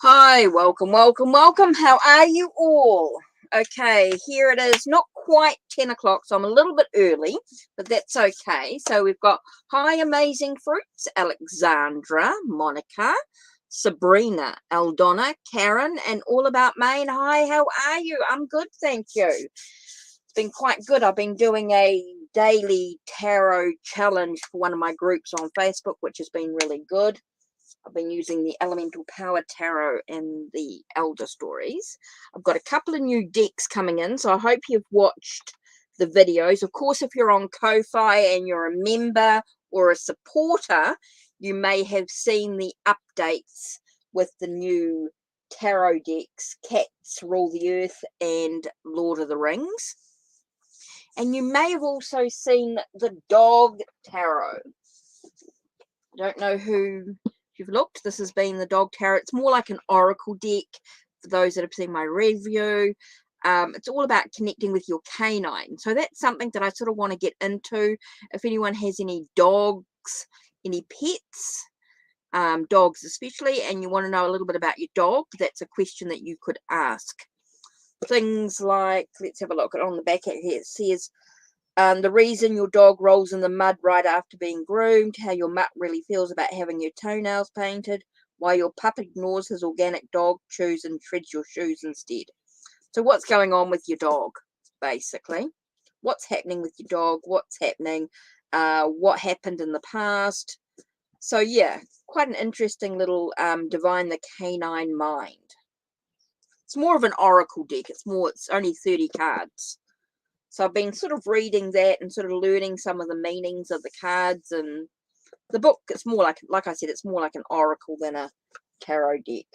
Hi, welcome. How are you all? Okay, here it is. Not quite 10 o'clock, so I'm a little bit early, but that's okay. So we've got Hi, Amazing Fruits, Alexandra, Monica, Sabrina, Aldona, Karen, and All About Maine. Hi, how are you? I'm good, thank you. It's been quite good. I've been doing a daily tarot challenge for one of my groups on Facebook, which has been really good. I've been using the Elemental Power Tarot and the Elder Stories. I've got a couple of new decks coming in, so I hope you've watched the videos. Of course, if you're on Ko-Fi and you're a member or a supporter, you may have seen the updates with the new tarot decks, Cats Rule the Earth and Lord of the Rings. And you may have also seen the Dog Tarot. I don't know who... You've looked, this has been the Dog Tarot. It's more like an oracle deck for those that have seen my review. It's all about connecting with your canine, so that's something that I sort of want to get into. If anyone has any dogs, any pets, dogs especially, and you want to know a little bit about your dog, that's a question that you could ask. Things like, let's have a look on the back here. It says the reason your dog rolls in the mud right after being groomed, how your mutt really feels about having your toenails painted, why your pup ignores his organic dog chews and shreds your shoes instead. So what's going on with your dog, basically? What's happening with your dog? What's happening? What happened in the past? So yeah, quite an interesting little Divine the Canine Mind. It's more of an oracle deck. It's only 30 cards. So I've been sort of reading that and sort of learning some of the meanings of the cards, and the book, it's more like I said, it's more like an oracle than a tarot deck,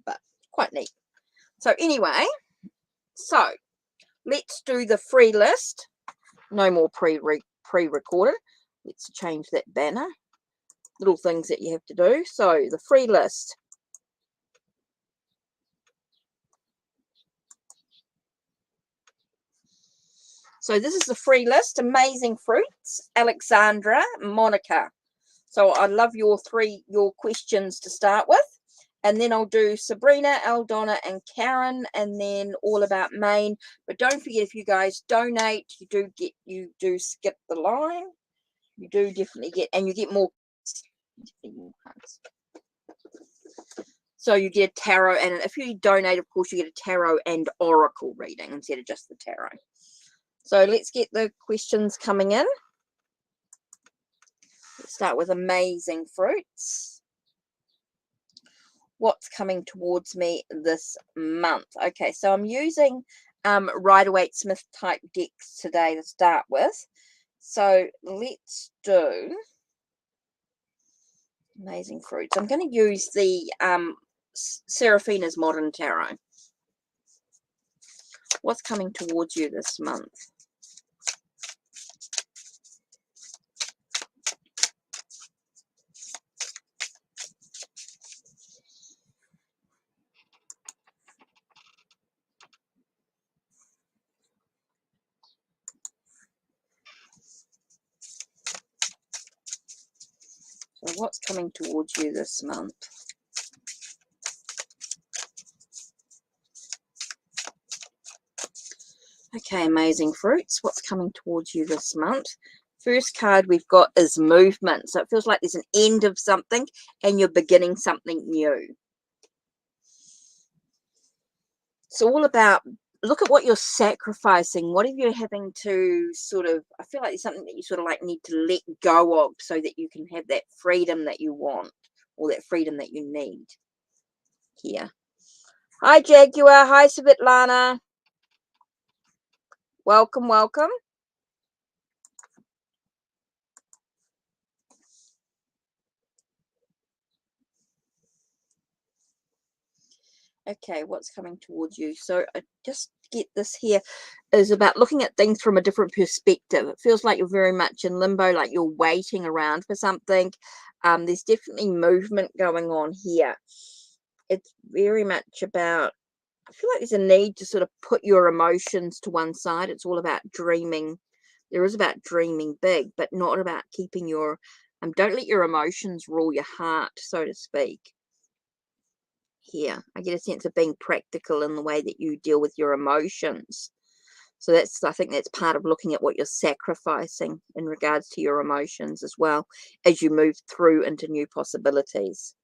but quite neat. So anyway, so let's do the free list. No more pre-recorded. Let's change that banner. Little things that you have to do. So the free list. So this is the free list. Amazing Fruits, Alexandra, Monica. So I love your questions to start with. And then I'll do Sabrina, Aldona, and Karen, and then All About Maine. But don't forget, if you guys donate, you do skip the line. You do definitely get, and you get more cards. So you get a tarot, and if you donate, of course, you get a tarot and oracle reading instead of just the tarot. So let's get the questions coming in. Let's start with Amazing Fruits. What's coming towards me this month? Okay, so I'm using Rider-Waite-Smith type decks today to start with. So let's do Amazing Fruits. I'm going to use the Seraphina's Modern Tarot. What's coming towards you this month? So what's coming towards you this month? Okay, Amazing Fruits, what's coming towards you this month? First card we've got is movement. So it feels like there's an end of something and you're beginning something new. It's all about, look at what you're sacrificing. What are you having to sort of, I feel like there's something that you sort of like need to let go of so that you can have that freedom that you want, or that freedom that you need here. Hi, Jaguar. Hi, Svetlana. Welcome. Okay, what's coming towards you? So I just get this here is about looking at things from a different perspective. It feels like you're very much in limbo, like you're waiting around for something. There's definitely movement going on here. It's very much about, I feel like there's a need to sort of put your emotions to one side. It's all about dreaming. There is about dreaming big, but not about keeping your, don't let your emotions rule your heart, so to speak. here. I get a sense of being practical in the way that you deal with your emotions. So I think that's part of looking at what you're sacrificing in regards to your emotions as well as you move through into new possibilities.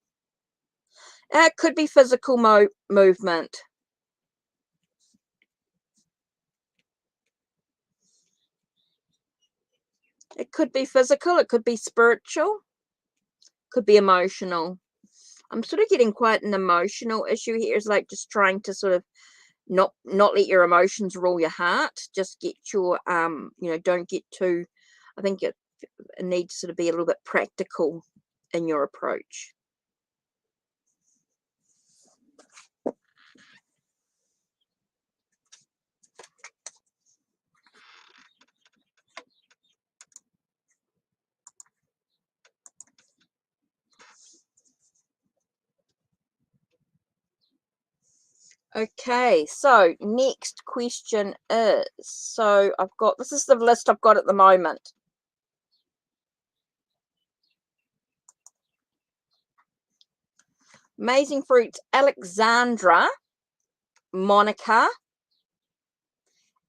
It could be physical movement. It could be physical. It could be spiritual. Could be emotional. I'm sort of getting quite an emotional issue here. It's like just trying to sort of not let your emotions rule your heart. Just get your don't get too. I think it needs to sort of be a little bit practical in your approach. Okay, so next question is, so I've got, this is the list I've got at the moment. Amazing Fruits, Alexandra, Monica,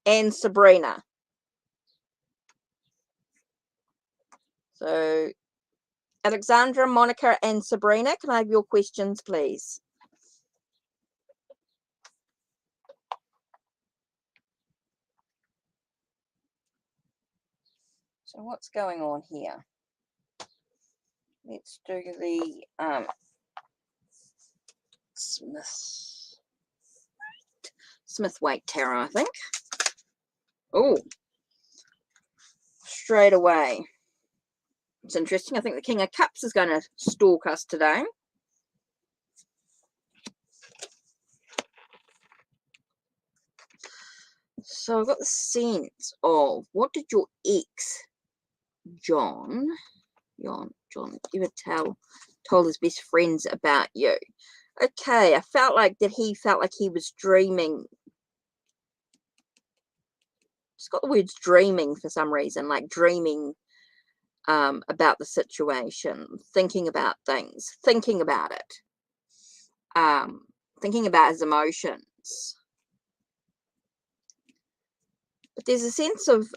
and Sabrina. So Alexandra, Monica, and Sabrina, can I have your questions, please? So what's going on here? Let's do the Smith-Waite Tarot, I think. Oh, straight away. It's interesting. I think the King of Cups is going to stalk us today. So I've got the sense of, what did your ex, John ever told his best friends about you? Okay, I felt like that he felt like he was dreaming. It's got the words dreaming for some reason, like dreaming about the situation, thinking about things, thinking about it, thinking about his emotions. But there's a sense of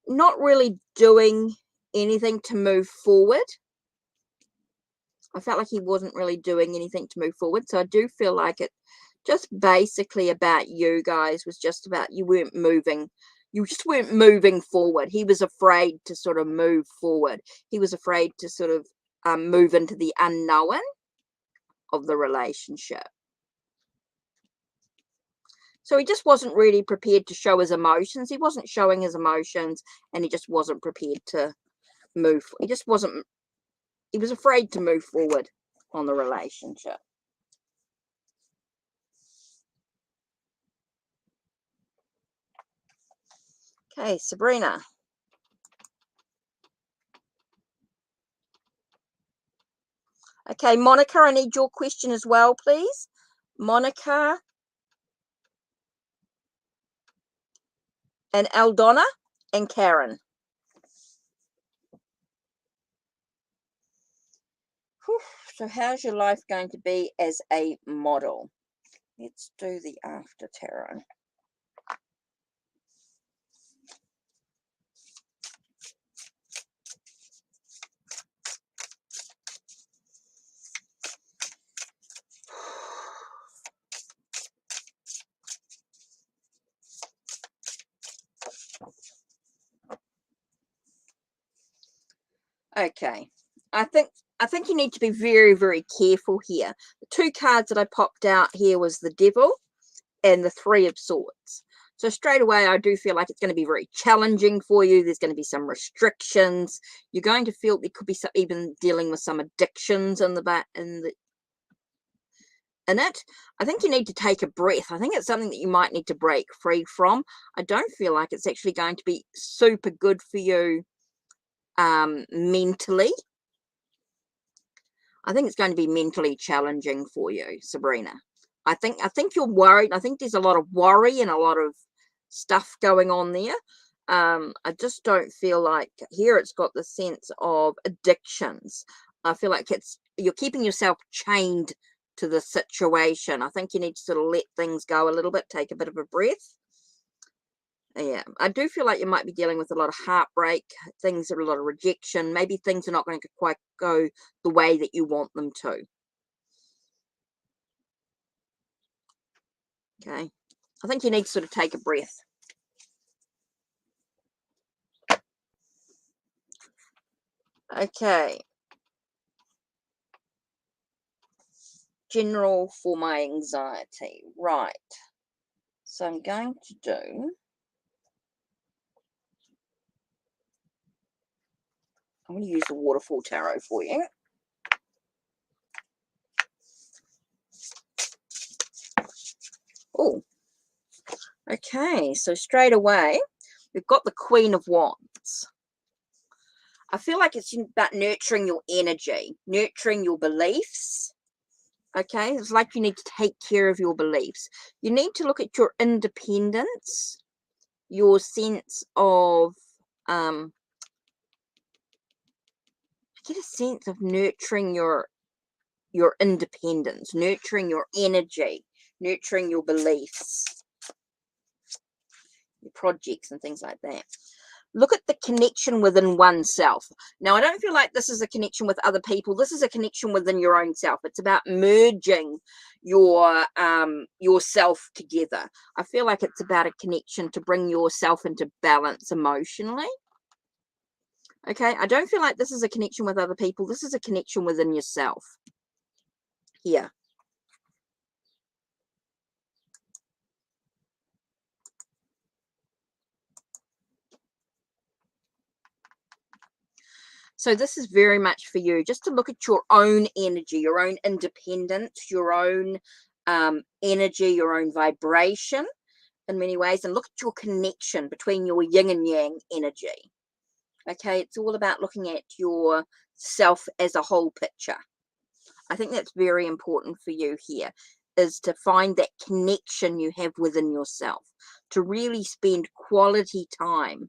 not really doing anything to move forward. I felt like he wasn't really doing anything to move forward. So I do feel like it just basically about you guys was just about you weren't moving. You just weren't moving forward. He was afraid to sort of move forward. He was afraid to sort of move into the unknown of the relationship. So he just wasn't really prepared to show his emotions. He wasn't showing his emotions, and he just wasn't prepared to move. He just wasn't, he was afraid to move forward on the relationship. Okay, Sabrina. Okay, Monica, I need your question as well, please. Monica and Aldona and Karen. Whew. So how's your life going to be as a model? Let's do the after tarot. Okay, I think you need to be very, very careful here. The two cards that I popped out here was the Devil and the Three of Swords. So straight away, I do feel like it's going to be very challenging for you. There's going to be some restrictions. You're going to feel there could be some, even dealing with some addictions in it. I think you need to take a breath. I think it's something that you might need to break free from. I don't feel like it's actually going to be super good for you mentally. I think it's going to be mentally challenging for you, Sabrina. I think you're worried. I think there's a lot of worry and a lot of stuff going on there. I just don't feel like here it's got the sense of addictions. I feel like you're keeping yourself chained to the situation. I think you need to sort of let things go a little bit, take a bit of a breath. Yeah, I do feel like you might be dealing with a lot of heartbreak, things are a lot of rejection. Maybe things are not going to quite go the way that you want them to. Okay. I think you need to sort of take a breath. Okay. General for my anxiety. Right. So I'm going to do... I'm going to use the Waterfall Tarot for you. Oh. Okay. So straight away, we've got the Queen of Wands. I feel like it's about nurturing your energy, nurturing your beliefs. Okay, it's like you need to take care of your beliefs. You need to look at your independence, your sense of, I get a sense of nurturing your independence, nurturing your energy, nurturing your beliefs, your projects and things like that. Look at the connection within oneself. Now, I don't feel like this is a connection with other people. This is a connection within your own self. It's about merging yourself together. I feel like it's about a connection to bring yourself into balance emotionally. Okay, I don't feel like this is a connection with other people. This is a connection within yourself. Here. So this is very much for you, just to look at your own energy, your own independence, your own energy, your own vibration in many ways, and look at your connection between your yin and yang energy. Okay, it's all about looking at your self as a whole picture. I think that's very important for you here, is to find that connection you have within yourself, to really spend quality time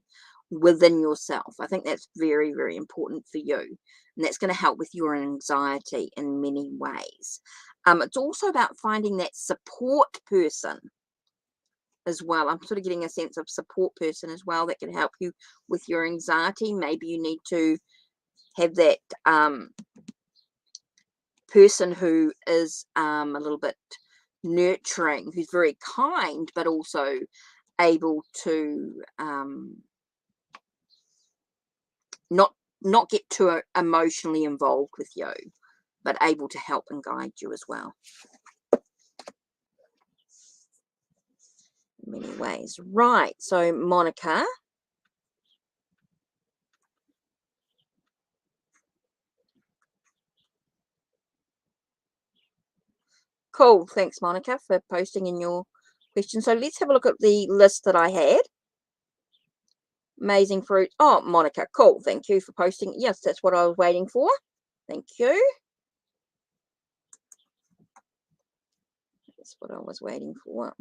within yourself. I think that's very, very important for you. And that's going to help with your anxiety in many ways. It's also about finding that support person as well. I'm sort of getting a sense of support person as well that can help you with your anxiety. Maybe you need to have that person who is a little bit nurturing, who's very kind, but also able to not get too emotionally involved with you, but able to help and guide you as well in many ways. Right, so Monica, cool. Thanks, Monica, for posting in your question. So let's have a look at the list that I had. Amazing fruit. Oh, Monica, cool. Thank you for posting. Yes, that's what I was waiting for. Thank you. That's what I was waiting for.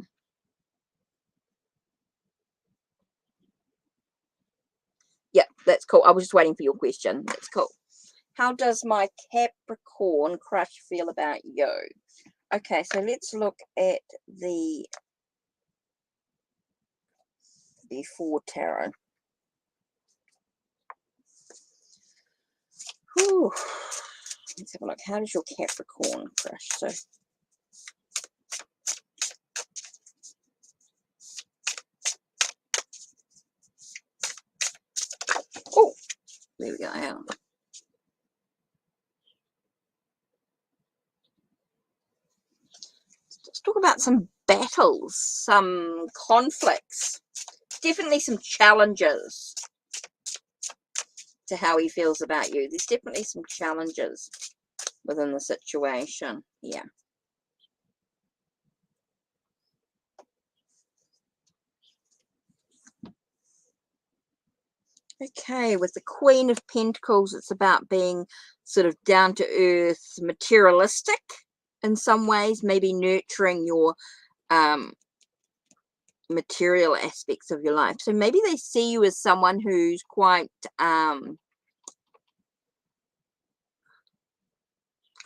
Yeah, that's cool. I was just waiting for your question. That's cool. How does my Capricorn crush feel about you? Okay, so let's look at the before tarot. Whew. Let's have a look. How does your Capricorn crush? So, oh, there we go. Let's talk about some battles, some conflicts, definitely some challenges to how he feels about you. There's definitely some challenges within the situation. Yeah. Okay, with the Queen of Pentacles, it's about being sort of down to earth, materialistic in some ways, maybe nurturing your material aspects of your life. So maybe they see you as someone who's quite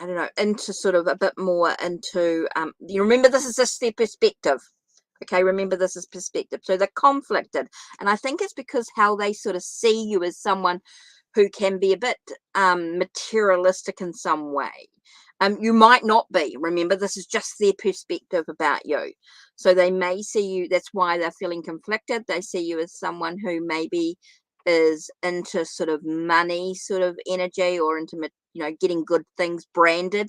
I don't know, into sort of a bit more into, you remember this is just their perspective. Okay, remember this is perspective. So they're conflicted. And I think it's because how they sort of see you as someone who can be a bit materialistic in some way. You might not be. Remember, this is just their perspective about you. So they may see you, that's why they're feeling conflicted. They see you as someone who maybe is into sort of money sort of energy, or into, you know, getting good things. Branded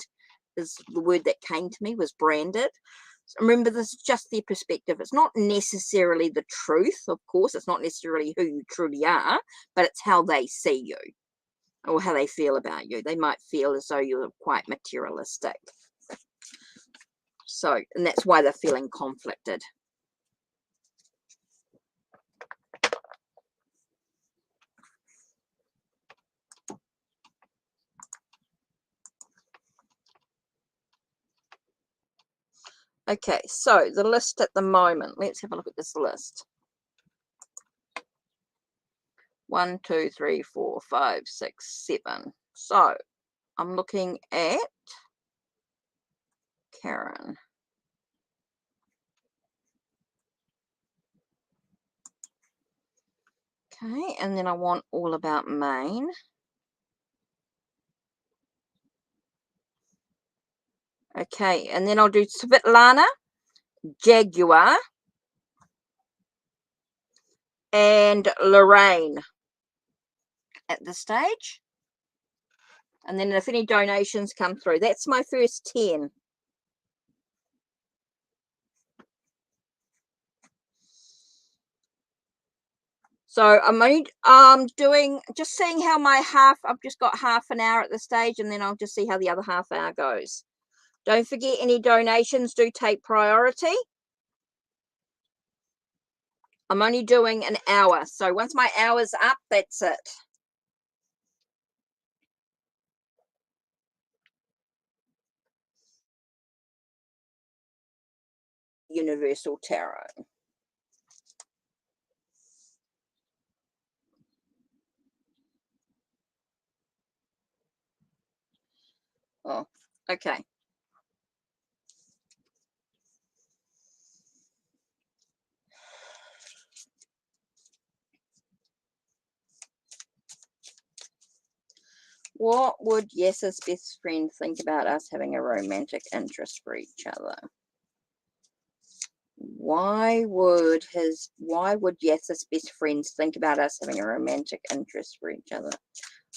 is the word that came to me, was branded. So remember, this is just their perspective. It's not necessarily the truth, of course. It's not necessarily who you truly are, but it's how they see you, or how they feel about you. They might feel as though you're quite materialistic. So, and that's why they're feeling conflicted. Okay, so the list at the moment, let's have a look at this list. 1, 2, 3, 4, 5, 6, 7. So I'm looking at Karen. Okay, and then I want all about Maine. Okay, and then I'll do Svetlana, Jaguar, and Lorraine at this stage. And then if any donations come through, that's my first 10. So I'm only doing, just seeing how my I've just got half an hour at this stage, and then I'll just see how the other half hour goes. Don't forget, any donations do take priority. I'm only doing an hour. So once my hour's up, that's it. Universal Tarot. Oh, okay. What would Yes's best friend think about us having a romantic interest for each other? Why would Yes's best friends think about us having a romantic interest for each other?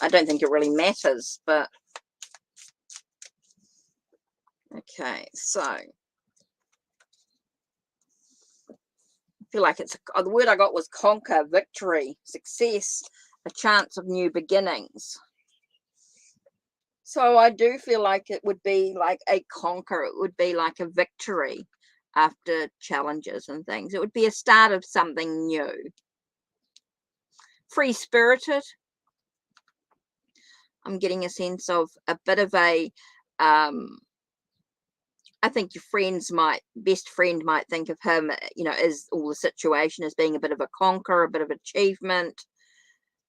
I don't think it really matters, but okay, so I feel like it's the word I got was conquer, victory, success, a chance of new beginnings. So I do feel like it would be like a conquer. It would be like a victory after challenges and things. It would be a start of something new. Free-spirited. I'm getting a sense of a bit of a, I think your best friend might think of him, you know, as all the situation as being a bit of a conquer, a bit of achievement,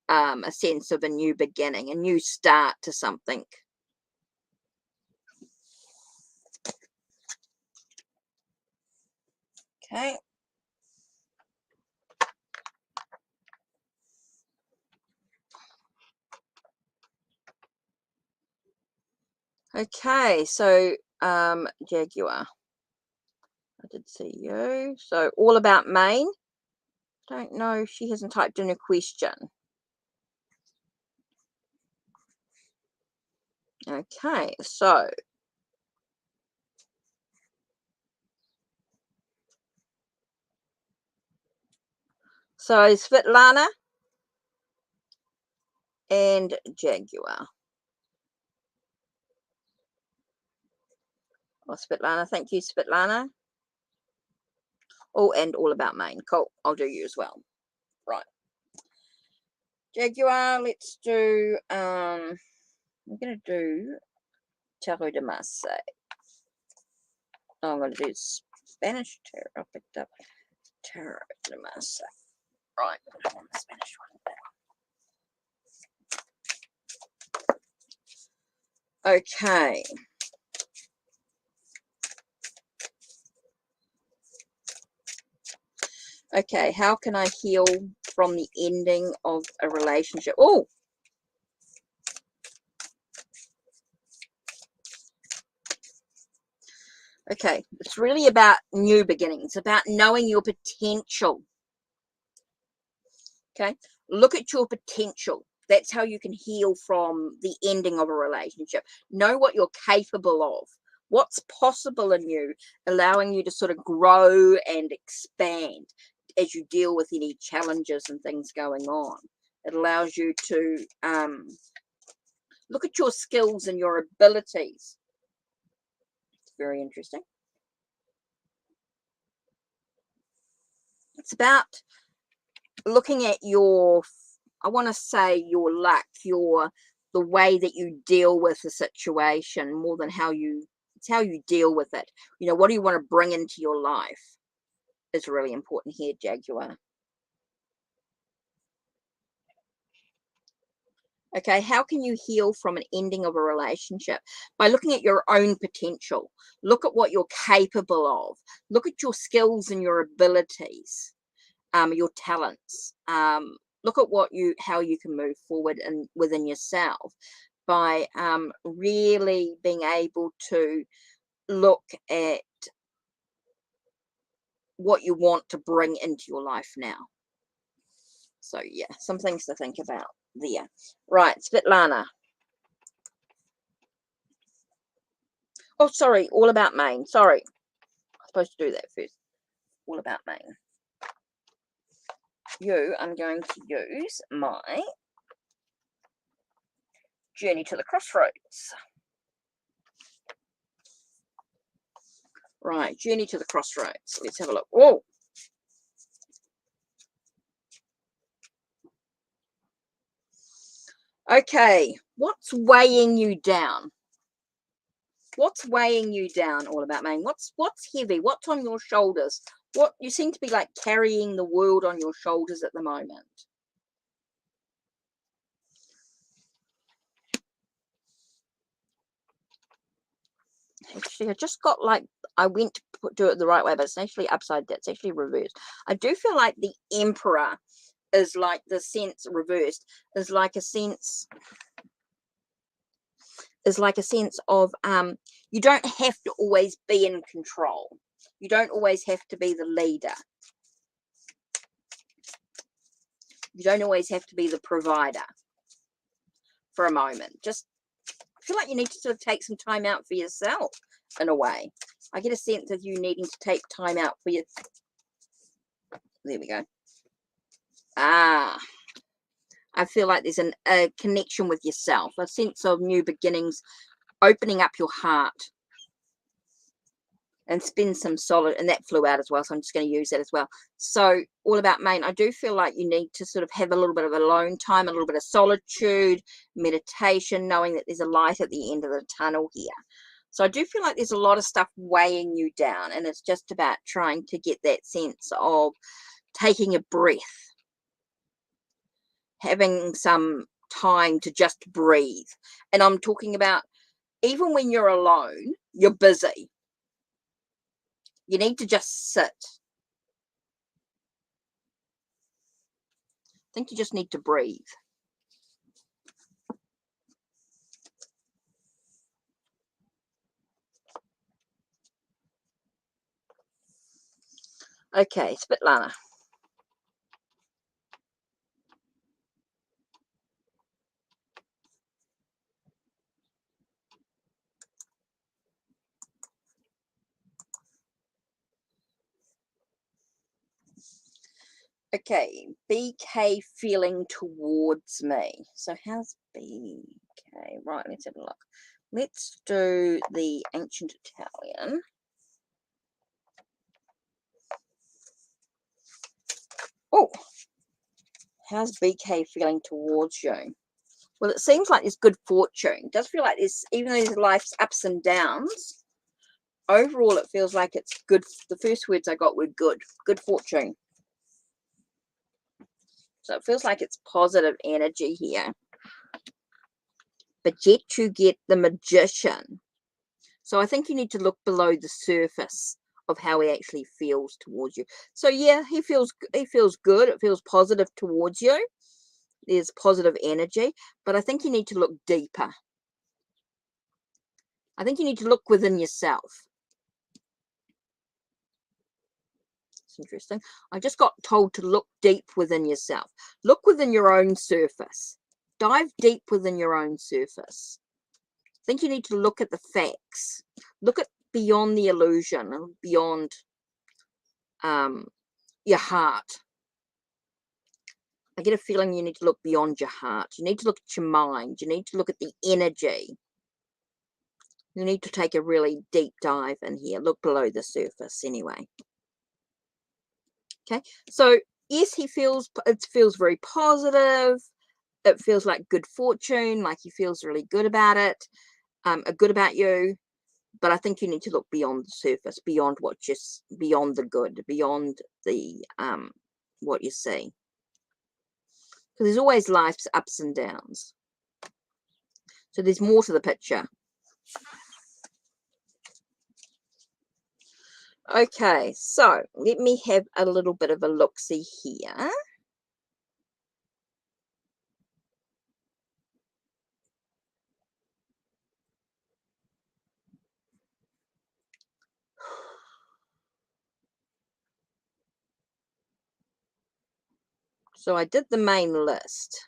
a sense of a new beginning, a new start to something. Okay. Okay, so Jaguar. I did see you. So all about Maine. Don't know, she hasn't typed in a question. Okay, so Svetlana and Jaguar. Oh, Svetlana, thank you, Svetlana. Oh, and all about Maine. Cool, I'll do you as well. Right. Jaguar, let's do, I'm going to do Tarot de Marseille. Oh, I'm going to do Spanish tarot. I picked up Tarot de Marseille. Right, I want the Spanish one back. Okay. Okay, how can I heal from the ending of a relationship? Oh, okay. It's really about new beginnings, about knowing your potential. Okay, look at your potential. That's how you can heal from the ending of a relationship. Know what you're capable of, what's possible in you, allowing you to sort of grow and expand as you deal with any challenges and things going on. It allows you to look at your skills and your abilities. It's very interesting. It's about looking at your, I want to say your luck, the way that you deal with the situation more than it's how you deal with it. You know, what do you want to bring into your life is really important here, Jaguar. Okay, how can you heal from an ending of a relationship? By looking at your own potential. Look at what you're capable of. Look at your skills and your abilities. Your talents. Look at how you can move forward and within yourself by really being able to look at what you want to bring into your life now. So yeah, some things to think about there. Right, Svetlana. Oh, sorry, all about Maine. Sorry, I'm supposed to do that first. All about Maine. I'm going to use my Journey to the Crossroads. Right, Journey to the Crossroads. Let's have a look. Whoa. Okay, what's weighing you down? What's weighing you down, all about Maine? What's heavy? What's on your shoulders? What you seem to be like carrying the world on your shoulders at the moment. Actually, I just got like, I went to do it the right way, but it's actually upside down. It's actually reversed. I do feel like the Emperor is like the sense reversed, is like a sense of you don't have to always be in control. You don't always have to be the leader. You don't always have to be the provider for a moment. Just feel like you need to sort of take some time out for yourself in a way. I get a sense of you needing to take time out for your... There we go. I feel like there's a connection with yourself, a sense of new beginnings, opening up your heart. And spend some solid, and that flew out as well, so I'm just going to use that as well. So all about Maine, I do feel like you need to sort of have a little bit of alone time, a little bit of solitude, meditation, knowing that there's a light at the end of the tunnel here. So I do feel like there's a lot of stuff weighing you down, and it's just about trying to get that sense of taking a breath, having some time to just breathe. And I'm talking about even when you're alone, you're busy. You need to just sit. I think you just need to breathe. Okay, Svetlana. Okay, BK feeling towards me. So how's BK? Right, let's have a look. Let's do the ancient Italian. Oh, how's BK feeling towards you? Well, it seems like there's good fortune. It does feel like there's, even though there's life's ups and downs, overall it feels like it's good. The first words I got were good fortune. So it feels like it's positive energy here. but yet you get the Magician. So I think you need to look below the surface of how he actually feels towards you. So yeah, he feels good. It feels positive towards you. There's positive energy, but I think you need to look deeper. I think you need to look within yourself. It's interesting. I just got told to look deep within yourself. Look within your own surface. Dive deep within your own surface. I think you need to look at the facts. Look at beyond the illusion, beyond your heart. I get a feeling you need to look beyond your heart. You need to look at your mind. You need to look at the energy. You need to take a really deep dive in here. Look below the surface anyway. Okay, so yes, it feels very positive. It feels like good fortune, like he feels really good about it, good about you. But I think you need to look beyond the surface, beyond beyond the good, beyond the what you see. Because there's always life's ups and downs. So there's more to the picture. Okay, so let me have a little bit of a look-see here. So I did the main list.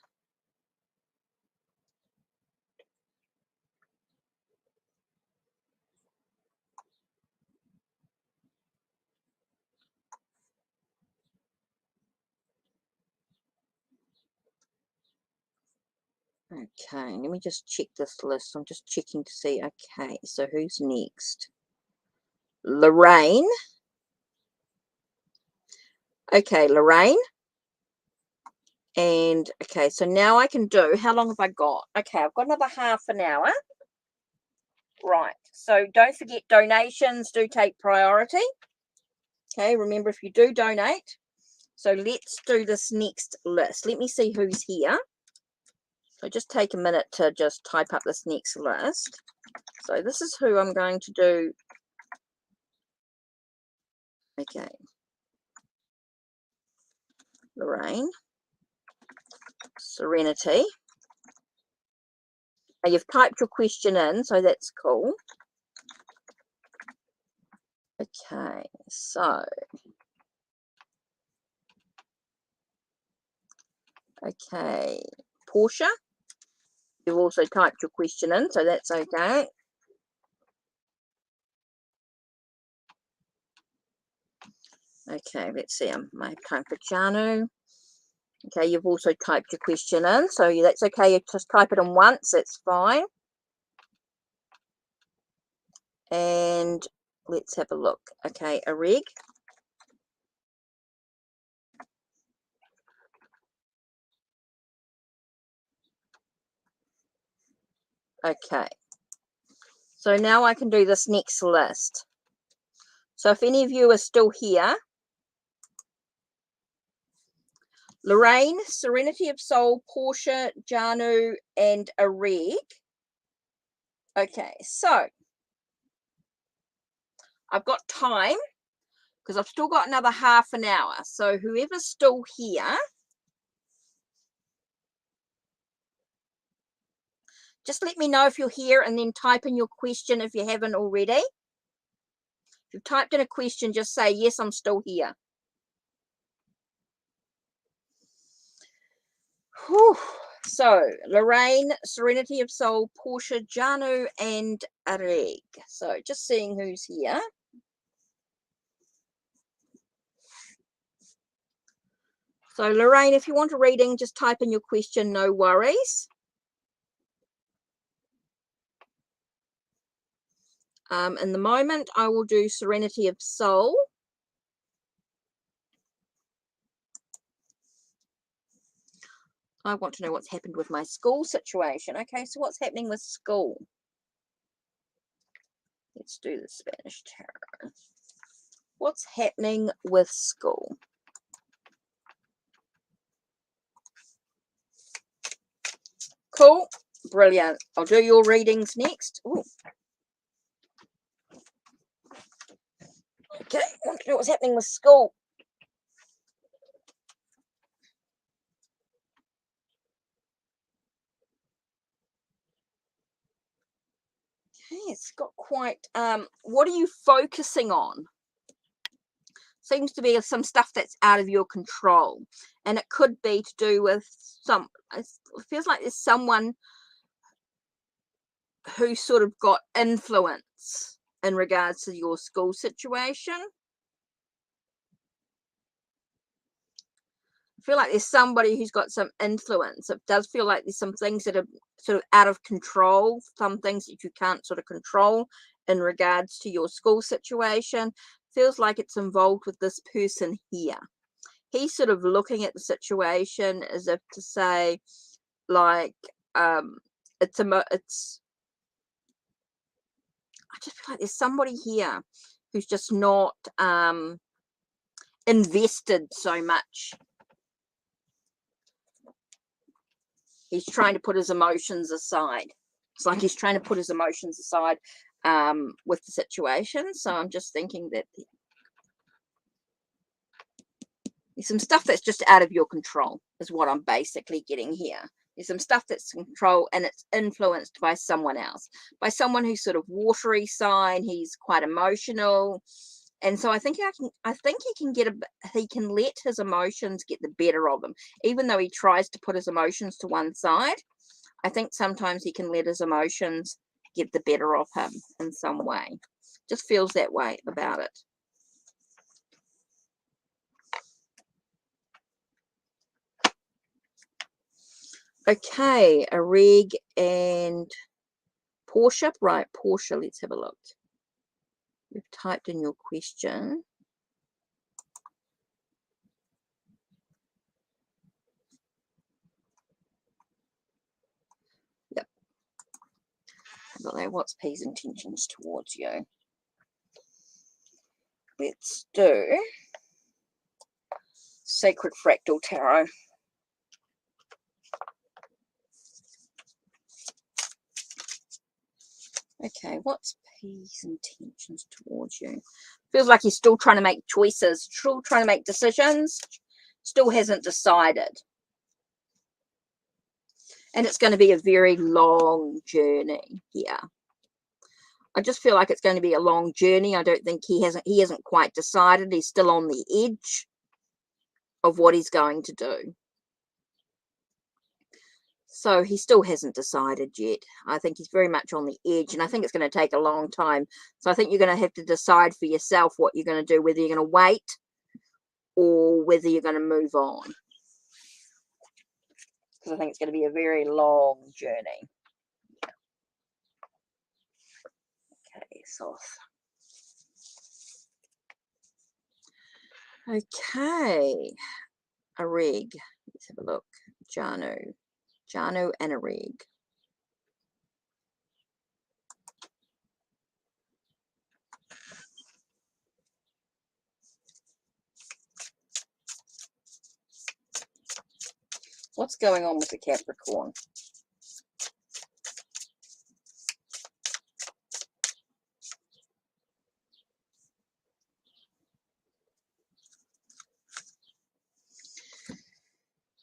Okay, let me just check this list. I'm just checking to see. Okay, so who's next? Lorraine. Okay, Lorraine. And okay, so now I can do, how long have I got? Okay, I've got another half an hour. Right, so don't forget donations do take priority. Okay, remember if you do donate. So let's do this next list. Let me see who's here. So just take a minute to just type up this next list. So this is who I'm going to do. Okay. Lorraine. Serenity. Now you've typed your question in, so that's cool. Okay, so. Okay, Portia. You've also typed your question in, so that's okay. Okay, let's see. I might have time for Janu. Okay, you've also typed your question in, so that's okay. You just type it in once, it's fine. And let's have a look. Okay, Areg. Okay. So now I can do this next list. So if any of you are still here, Lorraine, Serenity of Soul, Portia, Janu, and Areg. Okay, so I've got time because I've still got another half an hour. So whoever's still here, just let me know if you're here and then type in your question if you haven't already. If you've typed in a question, just say, yes, I'm still here. Whew. So, Lorraine, Serenity of Soul, Portia, Janu, and Areg. So, just seeing who's here. So, Lorraine, if you want a reading, just type in your question, no worries. In the moment, I will do Serenity of Soul. I want to know what's happened with my school situation. Okay, so what's happening with school? Let's do the Spanish tarot. What's happening with school? Cool. Brilliant. I'll do your readings next. Ooh. Okay, I want to know what's happening with school. Okay, it's got quite, what are you focusing on? Seems to be some stuff that's out of your control, and it could be to do with it feels like there's someone who sort of got influence in regards to your school situation. I feel like there's somebody who's got some influence. It does feel like there's some things that are sort of out of control, some things that you can't sort of control in regards to your school situation. Feels like it's involved with this person here. He's sort of looking at the situation as if to say, like, it's I just feel like there's somebody here who's just not invested so much. He's trying to put his emotions aside. It's like he's trying to put his emotions aside with the situation. So I'm just thinking that there's some stuff that's just out of your control is what I'm basically getting here. There's some stuff that's in control and it's influenced by someone else, by someone who's sort of watery sign. He's quite emotional. And so I think he can let his emotions get the better of him, even though he tries to put his emotions to one side. I think sometimes he can let his emotions get the better of him in some way. Just feels that way about it. Okay, a Reg and Portia. Right, Portia, let's have a look. You've typed in your question. Yep. What's P's intentions towards you? Let's do Sacred Fractal Tarot. Okay, what's P's intentions towards you? Feels like he's still trying to make choices, still trying to make decisions, still hasn't decided. And it's going to be a very long journey here. I just feel like it's going to be a long journey. I don't think he hasn't quite decided. He's still on the edge of what he's going to do. So he still hasn't decided yet. I think he's very much on the edge, and I think it's going to take a long time. So I think you're going to have to decide for yourself what you're going to do, whether you're going to wait or whether you're going to move on. Because I think it's going to be a very long journey. Okay, Soth. Okay, a Reg. Let's have a look. Janu and a Reg. What's going on with the Capricorn?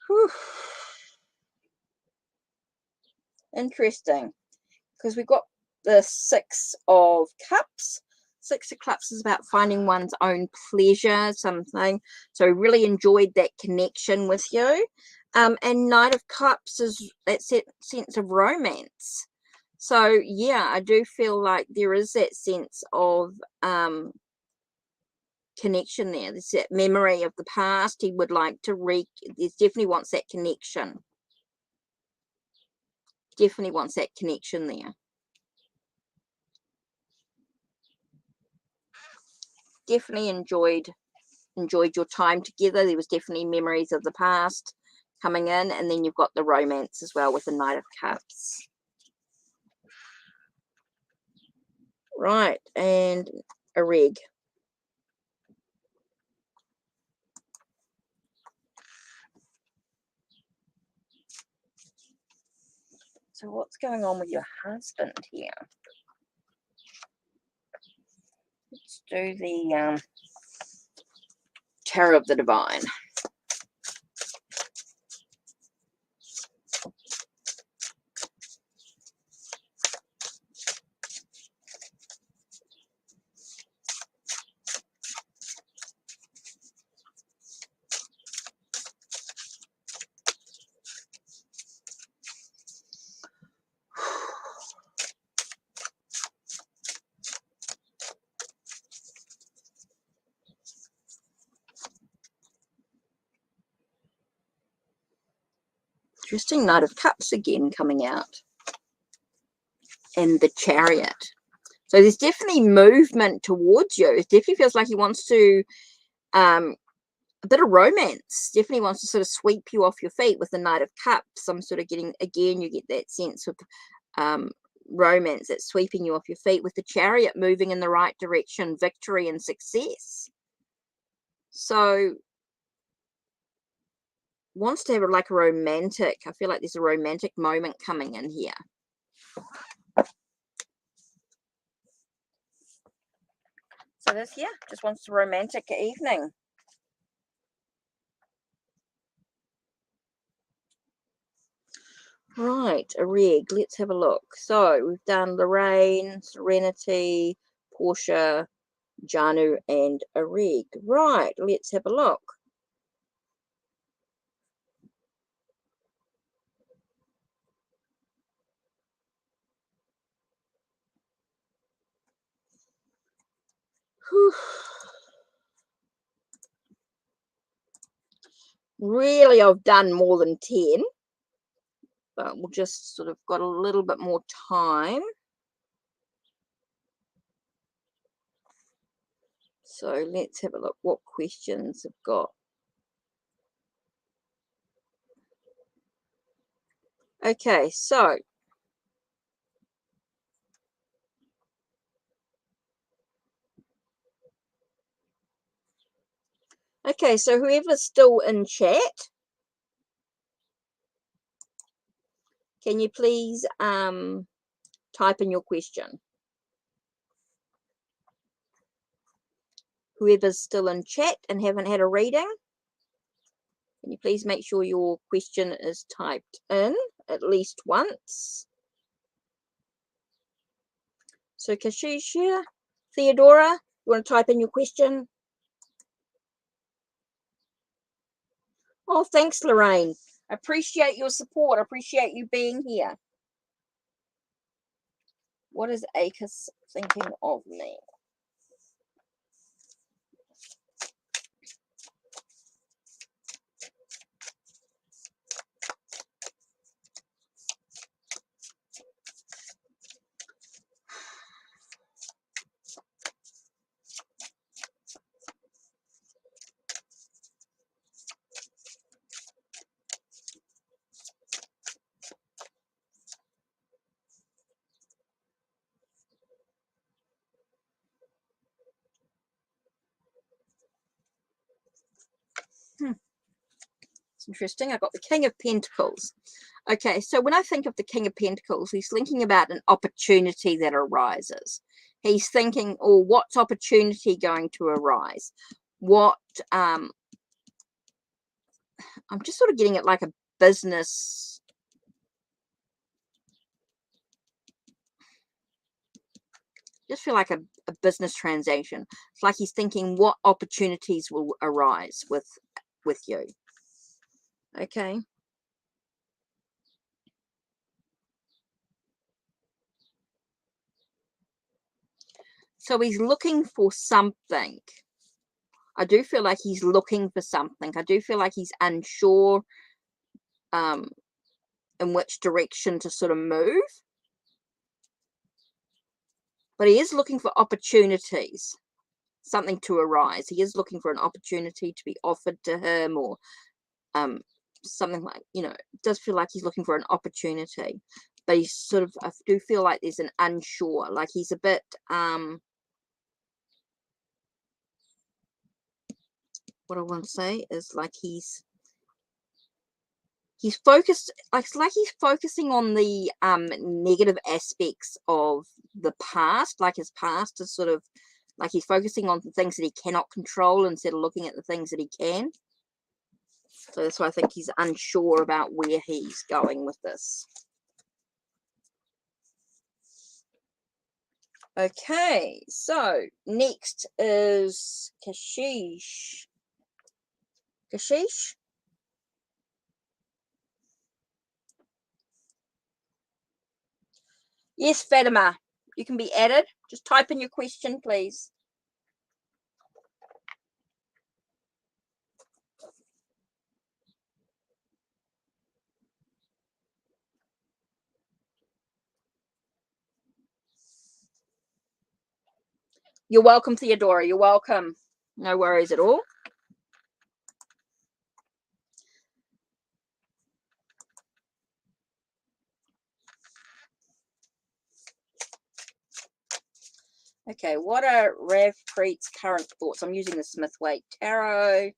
Whew. Interesting, because we've got the Six of Cups. Six of Cups is about finding one's own pleasure, something. So really enjoyed that connection with you. And Knight of Cups is that sense of romance. So yeah, I do feel like there is that sense of connection there. There's that memory of the past. He would like to there's definitely wants that connection. Definitely wants that connection there. Definitely enjoyed your time together. There was definitely memories of the past coming in, and then you've got the romance as well with the Knight of Cups. Right, and a Reg. So what's going on with your husband here? Let's do the Tarot of the Divine. Interesting, Knight of Cups again coming out. And the Chariot. So there's definitely movement towards you. It definitely feels like he wants to, a bit of romance. Definitely wants to sort of sweep you off your feet with the Knight of Cups. I'm sort of getting, again, you get that sense of romance that's sweeping you off your feet, with the Chariot moving in the right direction, victory and success. So wants to have like a romantic, I feel like there's a romantic moment coming in here. So this, yeah, just wants a romantic evening. Right, a reg. Let's have a look. So we've done Lorraine, Serenity, Portia, Janu, and a reg. Right, let's have a look. Whew. Really, I've done more than 10, but we'll just sort of got a little bit more time. So let's have a look what questions have got. Okay, so whoever's still in chat, can you please type in your question? Whoever's still in chat and haven't had a reading, can you please make sure your question is typed in at least once? So Kashisha, Theodora, you want to type in your question? Oh, thanks, Lorraine. Appreciate your support. Appreciate you being here. What is ACUS thinking of me? It's interesting. I got the King of Pentacles. Okay, so when I think of the King of Pentacles, he's thinking about an opportunity that arises. He's thinking, oh, what's opportunity going to arise? What, I'm just sort of getting it like a business. Just feel like a business transaction. It's like he's thinking what opportunities will arise with you. Okay. So he's looking for something. I do feel like he's looking for something. I do feel like he's unsure in which direction to sort of move. But he is looking for opportunities, something to arise. He is looking for an opportunity to be offered to him, or something like, it does feel like he's looking for an opportunity. But he's sort of, I do feel like there's an unsure, like he's a bit, what I want to say is like he's he's focused, it's like he's focusing on the negative aspects of the past, like his past is sort of like he's focusing on the things that he cannot control instead of looking at the things that he can. So that's why I think he's unsure about where he's going with this. Okay, so next is Kashish. Kashish? Yes, Fatima, you can be added. Just type in your question, please. You're welcome, Theodora. You're welcome. No worries at all. Okay, what are Rev Preet's current thoughts? I'm using the Smith-Waite Tarot.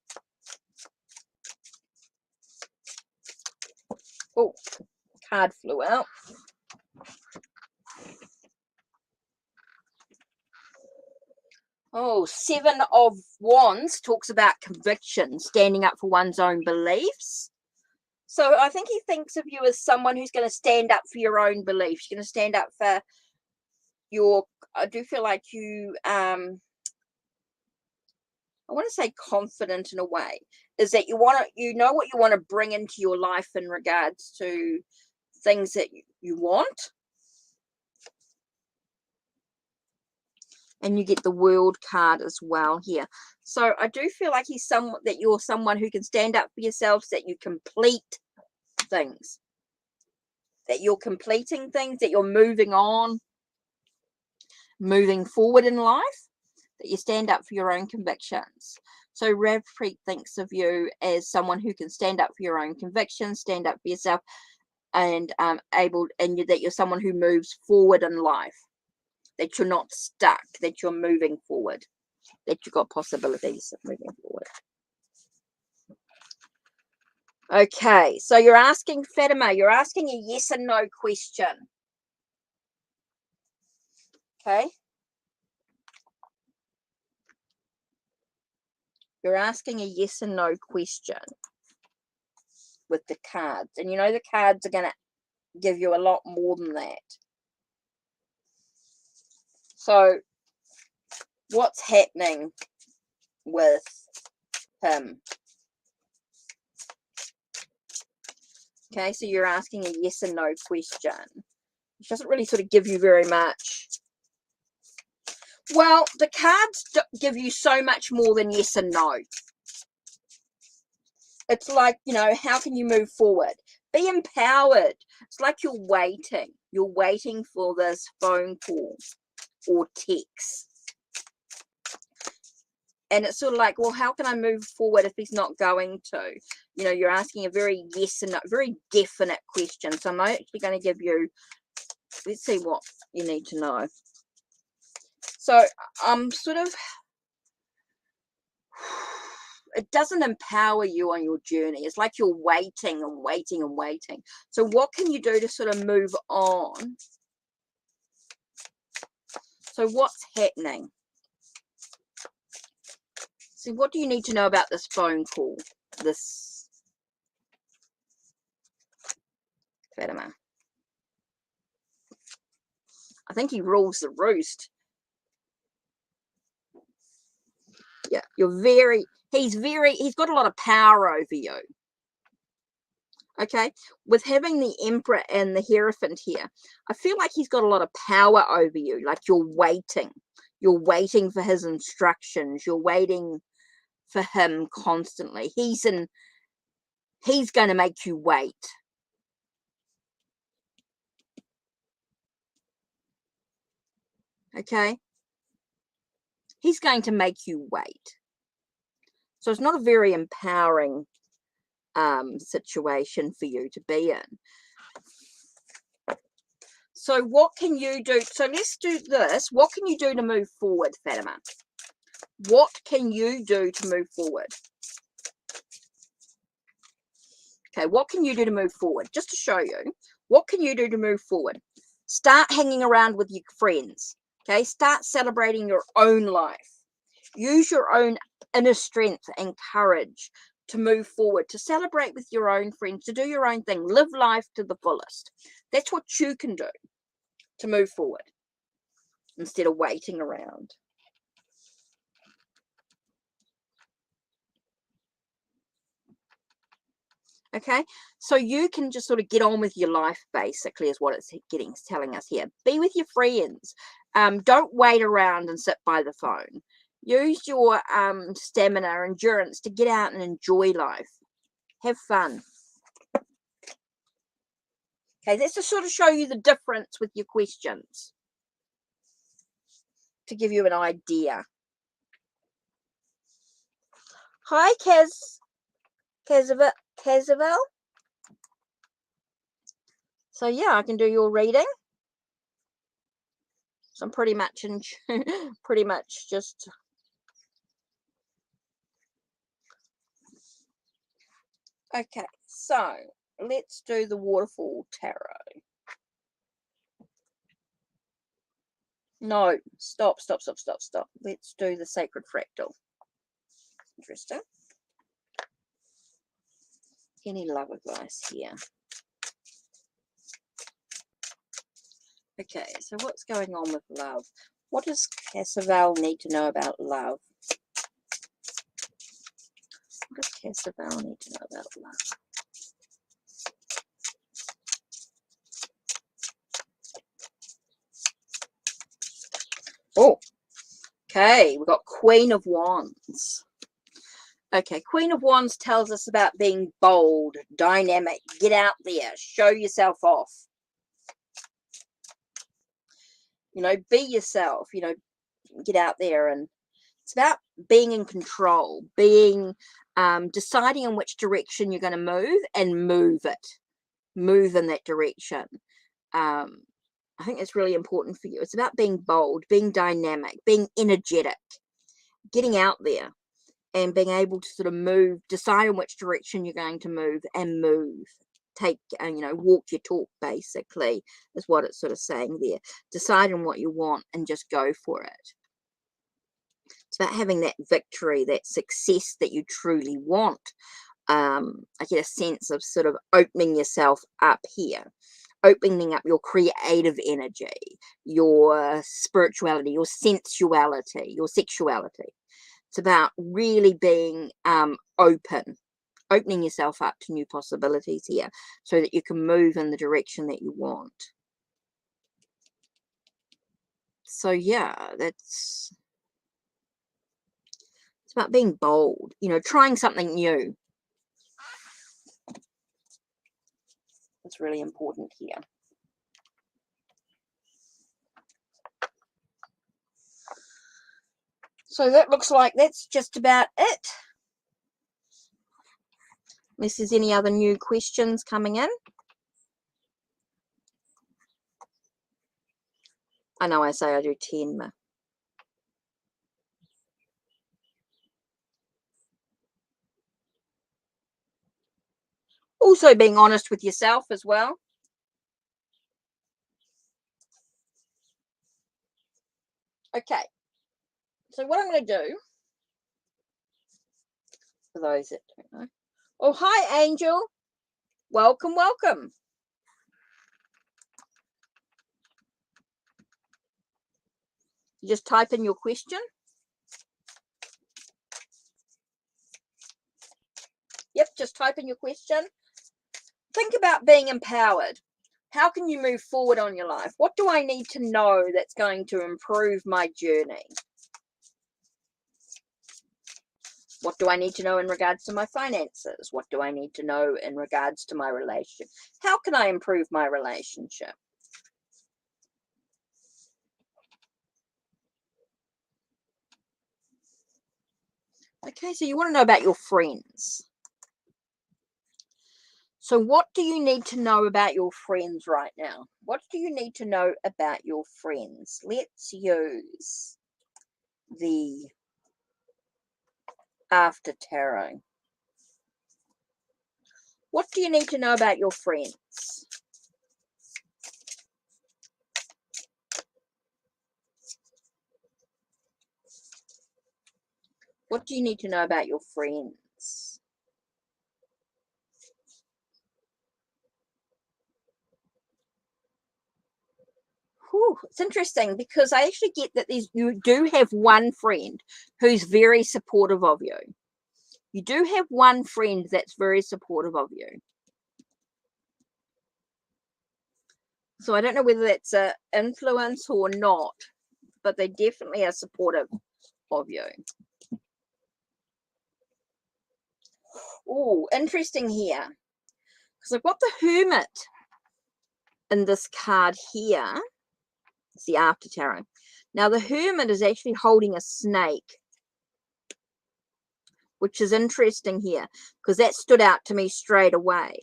Oh, card flew out. Oh, 7 of Wands talks about conviction, standing up for one's own beliefs. So I think he thinks of you as someone who's going to stand up for your own beliefs. You're going to stand up for your, I do feel like you, I want to say confident in a way, is that you want to, you know what you want to bring into your life in regards to things that you want. And you get the World card as well here. So I do feel like that you're someone who can stand up for yourselves, that you complete things, that you're completing things, that you're moving on, moving forward in life, that you stand up for your own convictions. So Rev Preet thinks of you as someone who can stand up for your own convictions, stand up for yourself, and that you're someone who moves forward in life. That you're not stuck, that you're moving forward, that you've got possibilities of moving forward. Okay, so you're asking, Fatima, you're asking a yes and no question. Okay. You're asking a yes and no question with the cards. And you know the cards are going to give you a lot more than that. So what's happening with him? Okay, so you're asking a yes and no question, which doesn't really sort of give you very much. Well, the cards give you so much more than yes and no. It's like, you know, how can you move forward? Be empowered. It's like you're waiting. You're waiting for this phone call or text. And it's sort of like, well, how can I move forward if he's not going to? You know, you're asking a very yes and no, very definite question. So I'm actually going to give you, let's see what you need to know. So I'm sort of, it doesn't empower you on your journey. It's like you're waiting and waiting and waiting. So what can you do to sort of move on? So what's happening? See, what do you need to know about this phone call? This Fatima. I think he rules the roost. Yeah, he's got a lot of power over you. Okay, with having the Emperor and the Hierophant here, I feel like he's got a lot of power over you. Like you're waiting for his instructions. You're waiting for him constantly. He's going to make you wait. Okay, he's going to make you wait. So it's not a very empowering situation for you to be in. So what can you do? So let's do this. What can you do to move forward, Fatima? What can you do to move forward? Okay, what can you do to move forward? Just to show you, what can you do to move forward? Start hanging around with your friends. Okay, start celebrating your own life. Use your own inner strength and courage to move forward, to celebrate with your own friends, to do your own thing. Live life to the fullest. That's what you can do to move forward instead of waiting around. Okay, so you can just sort of get on with your life, basically, is what it's telling us here. Be with your friends. Don't wait around and sit by the phone. Use your stamina, endurance to get out and enjoy life. Have fun. Okay, that's to sort of show you the difference with your questions, to give you an idea. Hi, Kazavel. So yeah, I can do your reading. So I'm pretty much just okay. So let's do the Waterfall Tarot. No, stop. Let's do the Sacred Fractal. Interesting. Any love advice here? Okay, so what's going on with love? What does Cassavel need to know about love? What does Cassavel need to know about love? Oh, okay, we've got Queen of Wands. Okay, Queen of Wands tells us about being bold, dynamic, get out there, show yourself off. You know, be yourself, you know, get out there, and it's about being in control, being, deciding in which direction you're going to move and move in that direction. I think it's really important for you. It's about being bold, being dynamic, being energetic, getting out there and being able to sort of move, decide in which direction you're going to move and move. Take, you know, walk your talk, basically, is what it's sort of saying there. Decide on what you want and just go for it. It's about having that victory, that success that you truly want. I get a sense of sort of opening yourself up here, opening up your creative energy, your spirituality, your sensuality, your sexuality. It's about really being opening yourself up to new possibilities here so that you can move in the direction that you want. So yeah, it's about being bold, you know, trying something new. It's really important here. So that looks like that's just about it. Unless there's any other new questions coming in. I know I say I do 10. Also being honest with yourself as well. Okay. So what I'm going to do, for those that don't know. Oh, hi, Angel. Welcome, welcome. You just type in your question. Yep, just type in your question. Think about being empowered. How can you move forward on your life? What do I need to know that's going to improve my journey? What do I need to know in regards to my finances? What do I need to know in regards to my relationship? How can I improve my relationship? Okay, so you want to know about your friends. So what do you need to know about your friends right now? What do you need to know about your friends? Let's use the After Tarot. What do you need to know about your friends? What do you need to know about your friends? Whew, it's interesting because I actually get that you do have one friend who's very supportive of you. You do have one friend that's very supportive of you. So I don't know whether that's an influence or not, but they definitely are supportive of you. Oh, interesting here. Because I've got the Hermit in this card here. It's the After Tarot. Now, the Hermit is actually holding a snake, which is interesting here because that stood out to me straight away.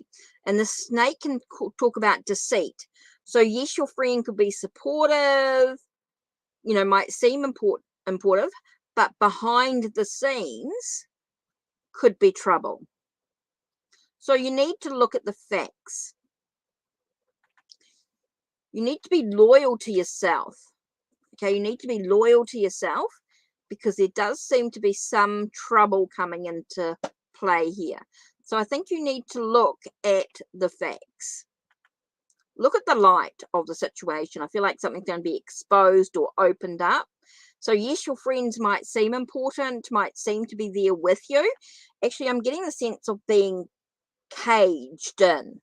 And the snake can talk about deceit. So, yes, your friend could be supportive, you know, might seem important, but behind the scenes could be trouble. So you need to look at the facts. You need to be loyal to yourself. Okay, you need to be loyal to yourself because there does seem to be some trouble coming into play here. So I think you need to look at the facts. Look at the light of the situation. I feel like something's going to be exposed or opened up. So yes, your friends might seem important, might seem to be there with you. Actually, I'm getting the sense of being caged in,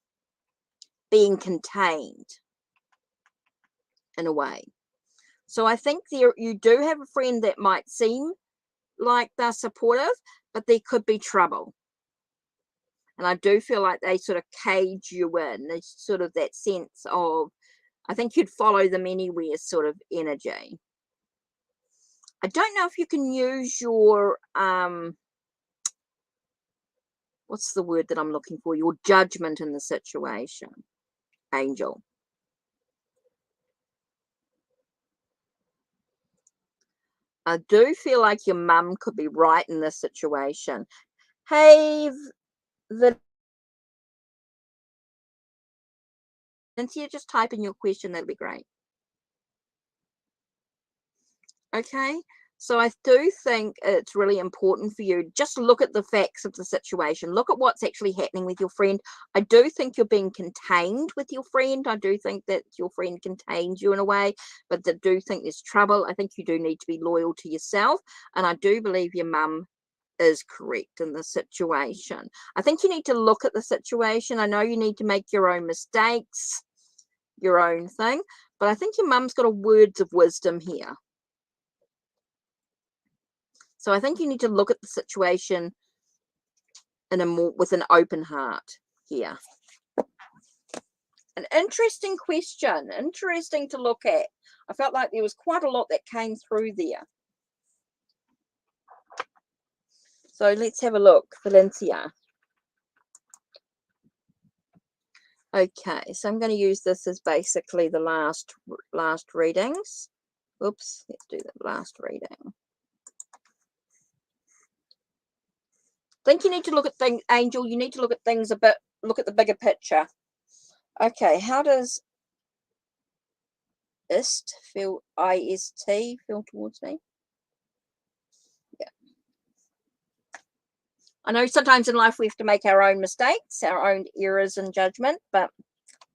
being contained in a way. So I think you do have a friend that might seem like they're supportive, but there could be trouble. And I do feel like they sort of cage you in. There's sort of that sense of, I think you'd follow them anywhere sort of energy. I don't know if you can use your, what's the word that I'm looking for? Your judgment in the situation, Angel. I do feel like your mum could be right in this situation. Hey, Cynthia, just type in your question. That'd be great. Okay. So I do think it's really important for you. Just look at the facts of the situation. Look at what's actually happening with your friend. I do think you're being contained with your friend. I do think that your friend contains you in a way, but I do think there's trouble. I think you do need to be loyal to yourself. And I do believe your mum is correct in the situation. I think you need to look at the situation. I know you need to make your own mistakes, your own thing, but I think your mum's got a words of wisdom here. So I think you need to look at the situation with an open heart here. An interesting question, interesting to look at. I felt like there was quite a lot that came through there. So let's have a look, Valencia. Okay, so I'm going to use this as basically the last readings. Oops, let's do the last reading. I think you need to look at things, Angel, you need to look at things a bit, look at the bigger picture. Okay, how does IST feel towards me? Yeah. I know sometimes in life we have to make our own mistakes, our own errors and judgment, but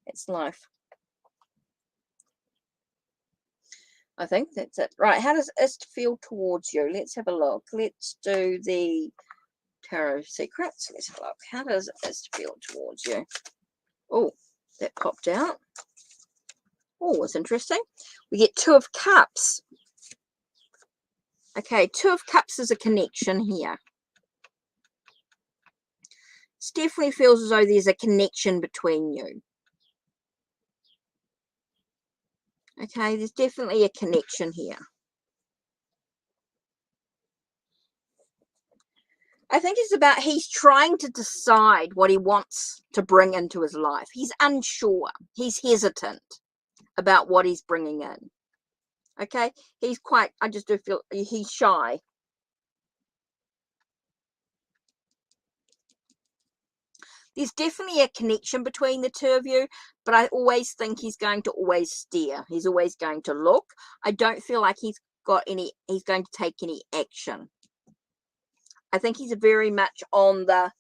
it's life. I think that's it. Right, how does IST feel towards you? Let's have a look. Let's do the Tarot Secrets. Let's have a look. How does IST feel towards you? Oh, that popped out. Oh, it's interesting. We get Two of Cups. Okay, Two of Cups is a connection here. It definitely feels as though there's a connection between you. Okay, there's definitely a connection here. I think it's about he's trying to decide what he wants to bring into his life. He's unsure. He's hesitant about what he's bringing in. Okay, he's quite, I just do feel he's shy. There's definitely a connection between the two of you, but I always think he's going to always steer. He's always going to look. I don't feel like he's going to take any action. I think he's very much on the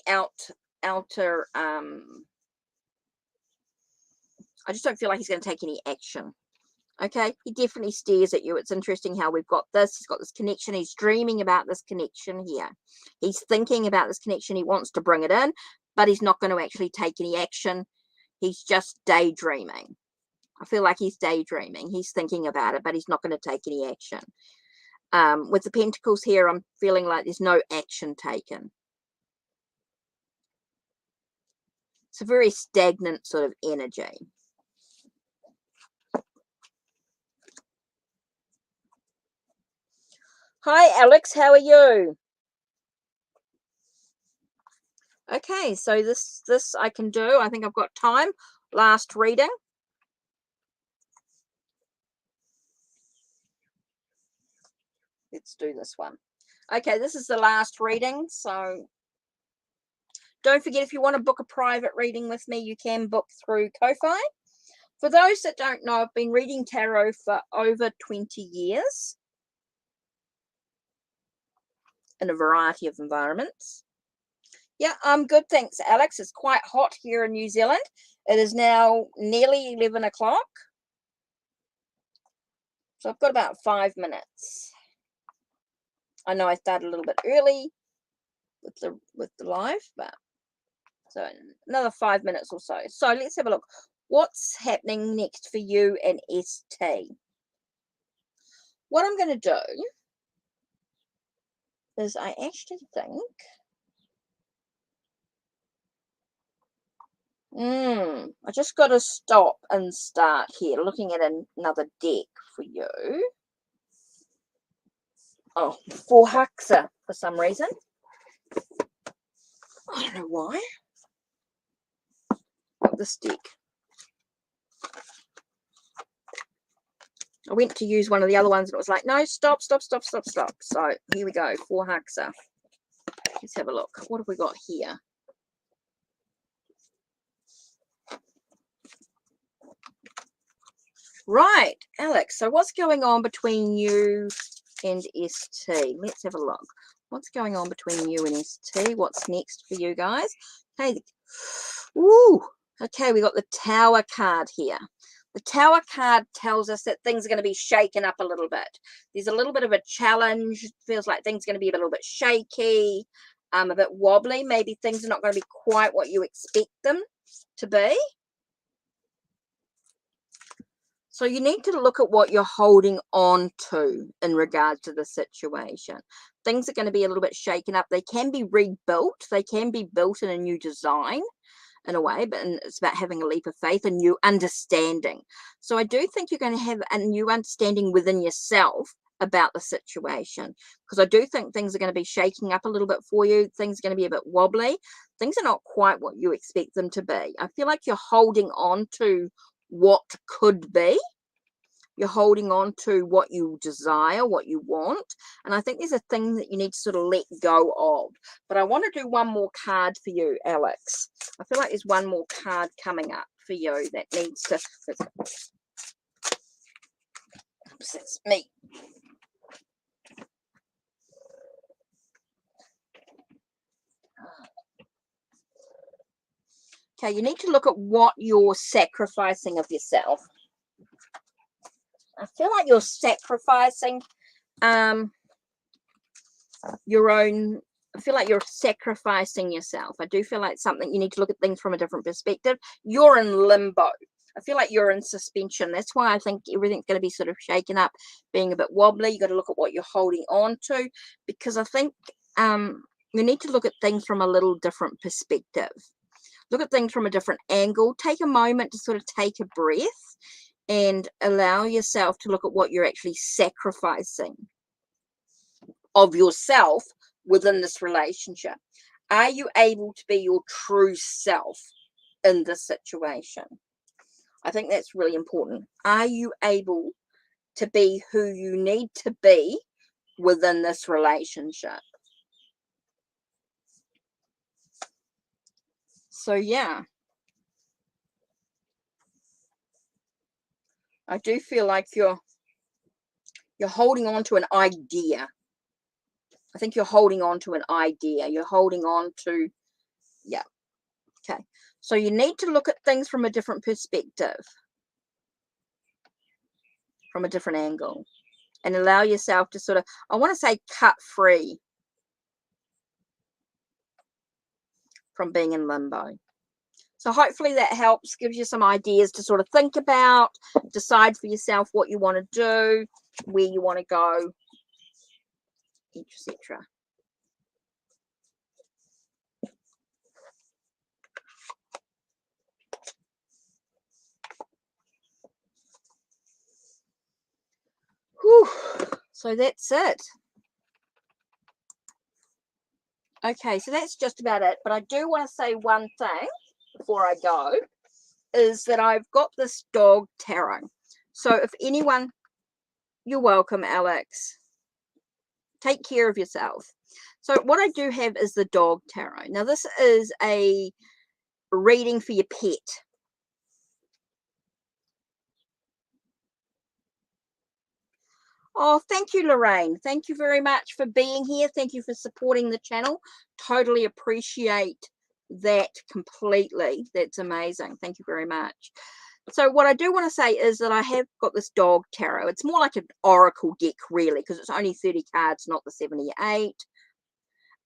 outer, I just don't feel like he's going to take any action. Okay, he definitely stares at you. It's interesting how we've got this. He's got this connection. He's dreaming about this connection here. He's thinking about this connection. He wants to bring it in, but he's not going to actually take any action. He's just daydreaming. I feel like he's daydreaming. He's thinking about it, but he's not going to take any action. With the pentacles here, I'm feeling like there's no action taken. It's a very stagnant sort of energy. Hi, Alex. How are you? Okay, so this I can do. I think I've got time. Last reading. Let's do this one. Okay, this is the last reading. So don't forget, if you want to book a private reading with me, you can book through Ko-Fi. For those that don't know, I've been reading tarot for over 20 years in a variety of environments. Yeah, I'm good, thanks, Alex. It's quite hot here in New Zealand. It is now nearly 11 o'clock. So I've got about 5 minutes. I know I started a little bit early with the live, but so another 5 minutes or so. So let's have a look. What's happening next for you and ST? What I'm going to do is I actually think I just got to stop and start here looking at another deck for you. Oh, for Haxa for some reason. I don't know why. This deck. I went to use one of the other ones and it was like, no, stop. So here we go, for Haxa. Let's have a look. What have we got here? Right, Alex. So what's going on between you and ST? Let's have a look. What's going on between you and ST? What's next for you guys? Okay. Ooh. Okay, we got the Tower card here. The Tower card tells us that things are going to be shaken up a little bit. There's a little bit of a challenge. It feels like things are going to be a little bit shaky, a bit wobbly. Maybe things are not going to be quite what you expect them to be. So you need to look at what you're holding on to in regards to the situation. Things are going to be a little bit shaken up. They can be rebuilt. They can be built in a new design in a way, but it's about having a leap of faith, a new understanding. So I do think you're going to have a new understanding within yourself about the situation, because I do think things are going to be shaking up a little bit for you. Things are going to be a bit wobbly. Things are not quite what you expect them to be. I feel like you're holding on to what could be. You're holding on to what you desire, what you want. And I think there's a thing that you need to sort of let go of. But I want to do one more card for you, Alex. I feel like there's one more card coming up for you that needs to... Oops, it's me. Okay, you need to look at what you're sacrificing of yourself. I feel like you're sacrificing your own... I feel like you're sacrificing yourself. I do feel like something, you need to look at things from a different perspective. You're in limbo. I feel like you're in suspension. That's why I think everything's going to be sort of shaken up, being a bit wobbly. You got to look at what you're holding on to, because I think you need to look at things from a little different perspective. Look at things from a different angle. Take a moment to sort of take a breath and allow yourself to look at what you're actually sacrificing of yourself within this relationship. Are you able to be your true self in this situation? I think that's really important. Are you able to be who you need to be within this relationship? So yeah, I do feel like you're holding on to an idea. I think you're holding on to an idea. You're holding on to, yeah. Okay. So you need to look at things from a different perspective, from a different angle, and allow yourself to sort of, I want to say, cut free from being in limbo. So hopefully that helps, gives you some ideas to sort of think about, decide for yourself what you want to do, where you want to go, etc. Whew. So that's it. Okay, so that's just about it. But I do want to say one thing before I go, is that I've got this dog tarot. So if anyone, you're welcome, Alex. Take care of yourself. So what I do have is the dog tarot. Now this is a reading for your pet. Oh, thank you, Lorraine. Thank you very much for being here. Thank you for supporting the channel. Totally appreciate that completely. That's amazing. Thank you very much. So what I do want to say is that I have got this dog tarot. It's more like an oracle deck, really, because it's only 30 cards, not the 78.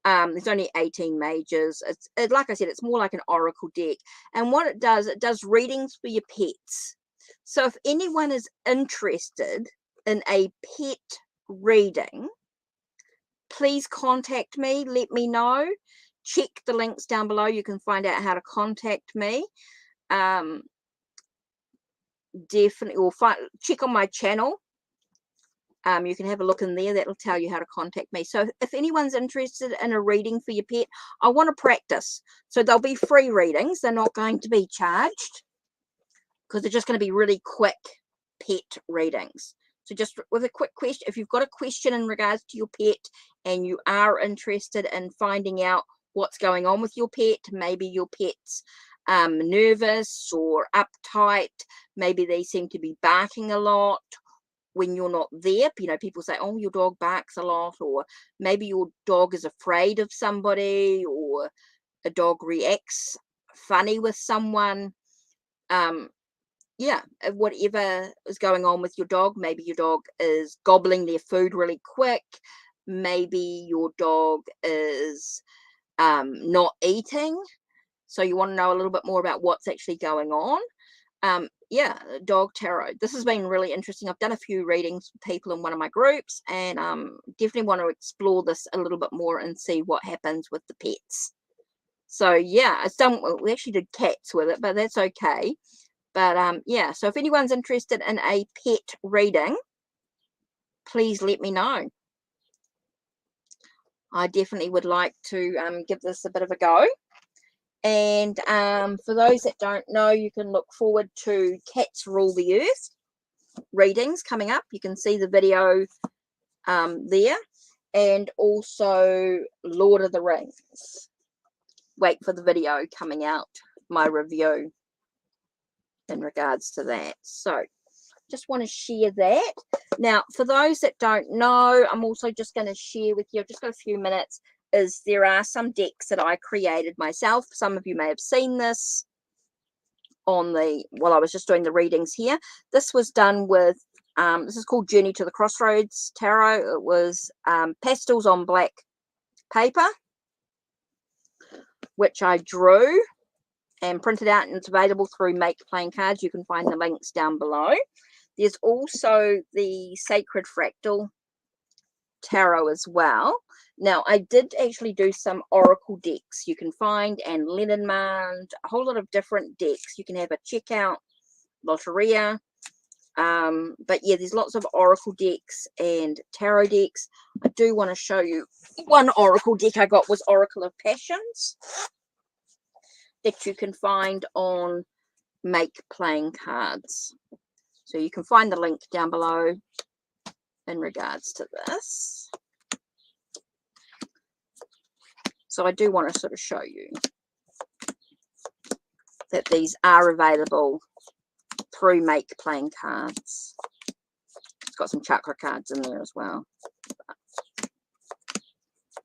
There's only 18 majors. Like I said, it's more like an oracle deck. And what it does readings for your pets. So if anyone is interested in a pet reading, please contact me. Let me know. Check the links down below. You can find out how to contact me. Definitely, or check on my channel. You can have a look in there. That'll tell you how to contact me. So if anyone's interested in a reading for your pet, I want to practice. So they'll be free readings. They're not going to be charged, because they're just going to be really quick pet readings. So just with a quick question, if you've got a question in regards to your pet and you are interested in finding out what's going on with your pet, maybe your pet's nervous or uptight, maybe they seem to be barking a lot when you're not there. You know, people say, oh, your dog barks a lot, or maybe your dog is afraid of somebody, or a dog reacts funny with someone. Yeah, whatever is going on with your dog. Maybe your dog is gobbling their food really quick. Maybe your dog is not eating. So you want to know a little bit more about what's actually going on. Yeah, dog tarot. This has been really interesting. I've done a few readings for people in one of my groups, and definitely want to explore this a little bit more and see what happens with the pets. So yeah, it's done. We actually did cats with it, but that's okay. But yeah, so if anyone's interested in a pet reading, please let me know. I definitely would like to give this a bit of a go. And for those that don't know, you can look forward to Cats Rule the Earth readings coming up. You can see the video there. And also Lord of the Rings. Wait for the video coming out, my review in regards to that. So just want to share that. Now, for those that don't know, I'm also just going to share with you, I've just got a few minutes, is there are some decks that I created myself. Some of you may have seen this on while I was just doing the readings here. This was done with, this is called Journey to the Crossroads Tarot. It was pastels on black paper, which I drew and printed out, and it's available through Make Playing Cards. You can find the links down below. There's also the Sacred Fractal Tarot as well. Now, I did actually do some oracle decks you can find, and Leninmand, a whole lot of different decks. You can have a checkout, Lotteria. But yeah, there's lots of oracle decks and tarot decks. I do want to show you one oracle deck I got was Oracle of Passions, that you can find on Make Playing Cards. So you can find the link down below in regards to this. So I do want to sort of show you. that these are available through Make Playing Cards. It's got some chakra cards in there as well.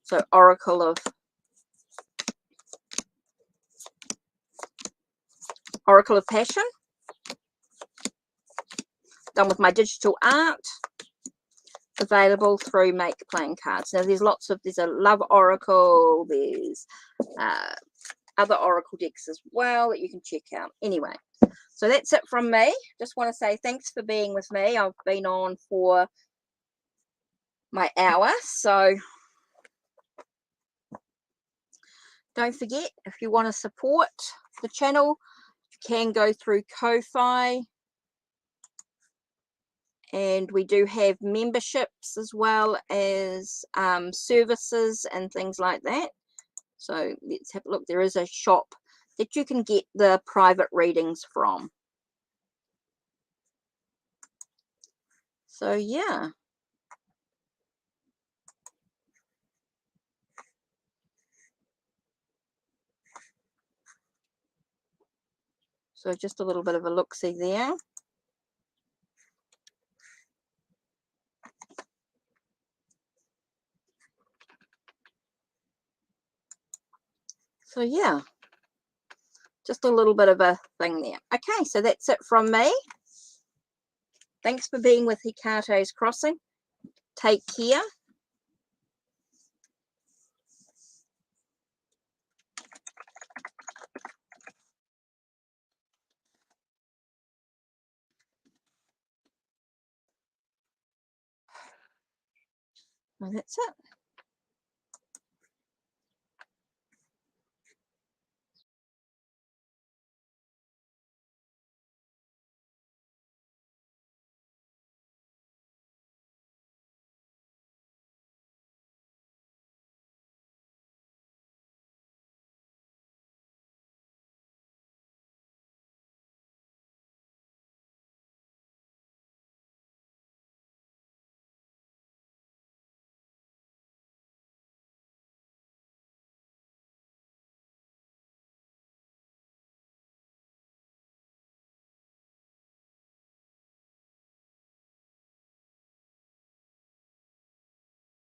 So Oracle of Passion, done with my digital art, available through Make Playing Cards. Now there's a Love Oracle, there's other Oracle decks as well that you can check out. Anyway, so that's it from me. Just want to say thanks for being with me. I've been on for my hour, so don't forget, if you want to support the channel, you can go through Ko-Fi, and we do have memberships as well as services and things like that. So let's have a look. There is a shop that you can get the private readings from. So yeah. So just a little bit of a look-see there. So yeah, just a little bit of a thing there. Okay, so that's it from me. Thanks for being with Hekate's Crossing. Take care. Well, that's it.